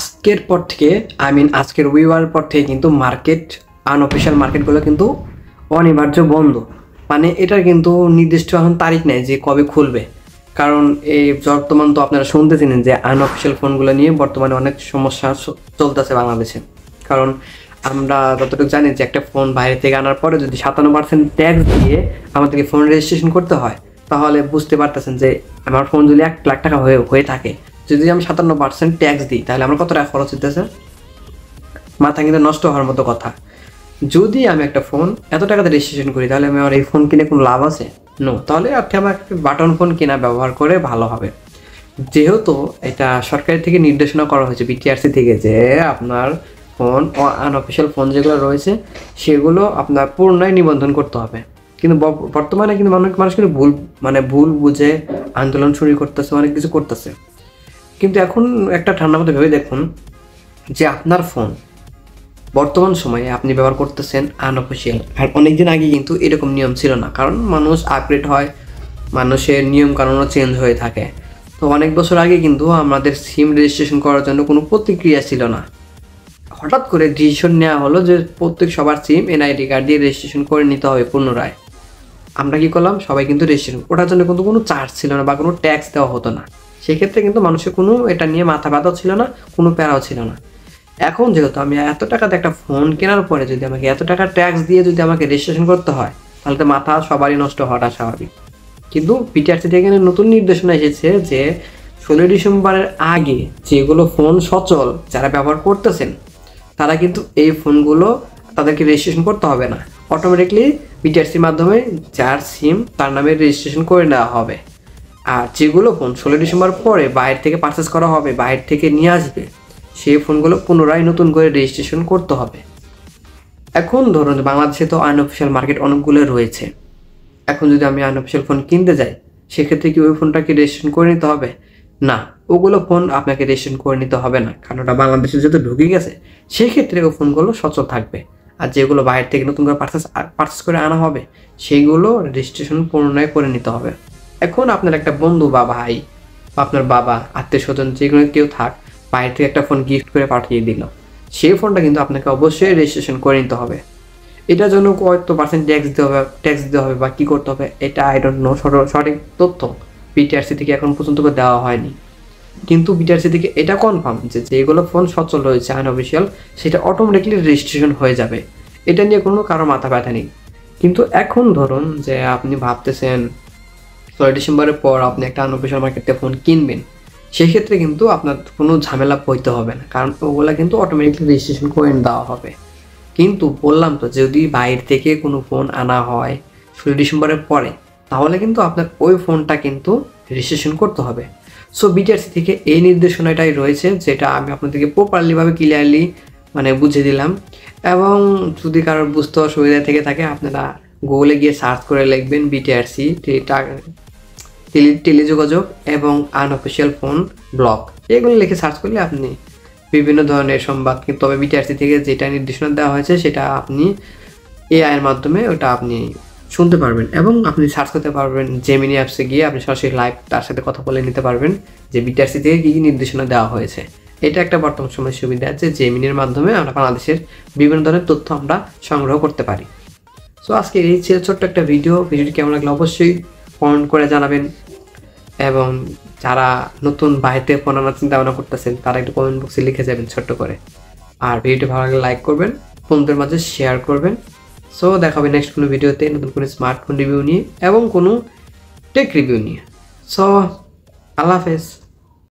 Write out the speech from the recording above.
আজকের পর থেকে আজকের রবিবার পর থেকে কিন্তু মার্কেট আনঅফিসিয়াল মার্কেটগুলো কিন্তু অনিবার্য বন্ধ। মানে এটার কিন্তু নির্দিষ্ট এখন তারিখ নেই যে কবে খুলবে। কারণ এই বর্তমান তো আপনারা শুনতেছিলেন যে আনঅফিসিয়াল ফোনগুলো নিয়ে বর্তমানে অনেক সমস্যা চলতেছে বাংলাদেশে। কারণ আমরা যতটুকু জানি যে একটা ফোন বাইরে থেকে আনার পরে যদি 57% ট্যাক্স দিয়ে আমাদেরকে ফোন রেজিস্ট্রেশন করতে হয়, তাহলে বুঝতে পারতেছেন যে আমার ফোন যদি 1 লাখ টাকা হয়ে থাকে, যদি আমি 57% ট্যাক্স দিই তাহলে আমার কত টাকা খরচ হইতেছে। মাথা কিন্তু নষ্ট হওয়ার মতো কথা। যদি আমি একটা ফোন এত টাকাতে রেজিস্ট্রেশন করি তাহলে আমার এই ফোন কিনে কোনো লাভ আছে? নো। তাহলে আমার বাটন ফোন কেনা ব্যবহার করে ভালো হবে। যেহেতু এটা সরকারি থেকে নির্দেশনা করা হয়েছে বিটিআরসি থেকে যে আপনার ফোন ও আনঅফিসিয়াল ফোন যেগুলো রয়েছে সেগুলো আপনার পুনরায় নিবন্ধন করতে হবে। কিন্তু বর্তমানে কিন্তু মানুষ কিন্তু ভুল বুঝে আন্দোলন শুরু করতেছে, অনেক কিছু করতেছে। কিন্তু এখন একটা ঠান্ডা মতো ভেবে দেখুন যে আপনার ফোন বর্তমান সময়ে আপনি ব্যবহার করতেছেন আনঅফিসিয়াল। আর অনেকদিন আগে কিন্তু এরকম নিয়ম ছিল না, কারণ মানুষ আপগ্রেড হয়, মানুষের নিয়ম কানুনও চেঞ্জ হয়ে থাকে। তো অনেক বছর আগে কিন্তু আমাদের সিম রেজিস্ট্রেশন করার জন্য কোনো প্রতিক্রিয়া ছিল না। হঠাৎ করে ডিসিশন নেওয়া হলো যে সবার সিম এনআইডি কার্ড দিয়ে রেজিস্ট্রেশন করে নিতে হবে পুনরায়। আমরা কি করলাম, সবাই কিন্তু রেজিস্ট্রেশন, ওটার জন্য কিন্তু কোনো চার্জ ছিল না বা কোনো ট্যাক্স দেওয়া হতো না। সেক্ষেত্রে কিন্তু মানুষের কোনো এটা নিয়ে মাথা ব্যথাও ছিল না, কোনো প্যারাও ছিল না। এখন যেহেতু আমি এত টাকাতে একটা ফোন কেনার পরে যদি আমাকে এত টাকা ট্যাক্স দিয়ে যদি আমাকে রেজিস্ট্রেশন করতে হয়, তাহলে তো মাথা সবারই নষ্ট হওয়াটা স্বাভাবিক। কিন্তু বিটিআরসি থেকে নতুন নির্দেশনা এসেছে যে 16 ডিসেম্বরের আগে যেগুলো ফোন সচল যারা ব্যবহার করতেছেন তারা কিন্তু এই ফোনগুলো তাদেরকে রেজিস্ট্রেশন করতে হবে না। অটোমেটিকলি বিটিআরসির মাধ্যমে যার সিম তার নামে রেজিস্ট্রেশন করে নেওয়া হবে। আর যেগুলো ফোন 16 ডিসেম্বর পরে বাইরে থেকে পারচেস করা হবে, বাইরে থেকে নিয়ে আসবে, সেই ফোনগুলো পুনরায় নতুন করে রেজিস্ট্রেশন করতে হবে। এখন ধরুন বাংলাদেশে তো আনঅফিসিয়াল মার্কেট অনেকগুলো রয়েছে। এখন যদি আমি আনঅফিসিয়াল ফোন কিনতে যাই, সেক্ষেত্রে কি ওই ফোনটাকে রেজিস্ট্রেশন করে নিতে হবে? না, ওগুলো ফোন আপনাকে রেজিস্ট্রেশন করে নিতে হবে না, কারণ ওটা বাংলাদেশে যেহেতু ঢুকে গেছে সেক্ষেত্রে ওই ফোনগুলো সচল থাকবে। আর যেগুলো বাইরে থেকে নতুন করে পারচেস করে আনা হবে সেইগুলো রেজিস্ট্রেশন পুনরায় করে নিতে হবে। এখন আপনার একটা বন্ধু বা ভাই বা আপনার বাবা, আত্মীয় স্বজন যেগুলো কেউ থাক, বাইরে থেকে একটা ফোন গিফট করে পাঠিয়ে দিল, সেই ফোনটা কিন্তু আপনাকে অবশ্যই রেজিস্ট্রেশন করে নিতে হবে। এটার জন্য কত পার্সেন্ট ট্যাক্স দিতে হবে বা কী করতে হবে, এটা আই ডোন্ট নো, সঠিক তথ্য বিটিআরসি থেকে এখন পর্যন্ত দেওয়া হয়নি। কিন্তু বিটিআরসি থেকে এটা কনফার্ম যে যেগুলো ফোন সচল রয়েছে আনঅফিসিয়াল, সেটা অটোমেটিকলি রেজিস্ট্রেশন হয়ে যাবে। এটা নিয়ে কোনো কারো মাথা ব্যথা নেই। কিন্তু এখন ধরুন যে আপনি ভাবতেছেন 16 ডিসেম্বরের পর আপনি একটা আনঅফিসিয়াল মার্কেটে ফোন কিনবেন, সেক্ষেত্রে কিন্তু আপনার কোনো ঝামেলা পড়তে হবে না, কারণ ওগুলা কিন্তু অটোমেটিকলি রেজিস্ট্রেশন করে দেওয়া হবে। কিন্তু বললাম তো, যদি বাইরে থেকে কোনো ফোন আনা হয় 16 ডিসেম্বরের পরে, তাহলে কিন্তু আপনার ওই ফোনটা কিন্তু রেজিস্ট্রেশন করতে হবে। সো বিটিআরসি থেকে এই নির্দেশনাটাই রয়েছে, যেটা আমি আপনাদেরকে প্রপারলিভাবে ক্লিয়ারলি বুঝিয়ে দিলাম। এবং যদি কারোর বুঝতে অসুবিধা থেকে থাকে, আপনারা গুগলে গিয়ে সার্চ করে লিখবেন বিটিআরসি টেলিযোগাযোগ এবং আনঅফিসিয়াল ফোন ব্লক, এগুলো লিখে সার্চ করলে আপনি বিভিন্ন ধরনের সংবাদ, কিন্তু তবে বিটিআরসি থেকে যেটা নির্দেশনা দেওয়া হয়েছে সেটা আপনি এআই এর মাধ্যমে ওটা আপনি শুনতে পারবেন। এবং আপনি সার্চ করতে পারবেন জেমিনি অ্যাপসে গিয়ে, আপনি সরাসরি লাইভ তার সাথে কথা বলে নিতে পারবেন যে বিটিআরসি থেকে কী কী নির্দেশনা দেওয়া হয়েছে। এটা একটা বর্তমান সময়ের সুবিধা আছে, জেমিনির মাধ্যমে আমরা বাংলাদেশের বিভিন্ন ধরনের তথ্য আমরা সংগ্রহ করতে পারি। সো আজকে এই ছিল ছোট্ট একটা ভিডিওটি কেমন লাগলো অবশ্যই কমেন্ট করে জানাবেন। এবং যারা নতুন বাইরে ফোন আনার চিন্তা ভাবনা করতেছেন তারা একটু কমেন্ট বক্সে লিখে যাবেন ছোট্ট করে। আর ভিডিওটি ভালো লাগলে লাইক করবেন, বন্ধুদের মাঝে শেয়ার করবেন। সো দেখা হবে নেক্সট কোনো ভিডিওতে নতুন কোনো স্মার্টফোন রিভিউ নিয়ে এবং কোনো টেক রিভিউ নিয়ে। সো আল্লাহ হাফেজ।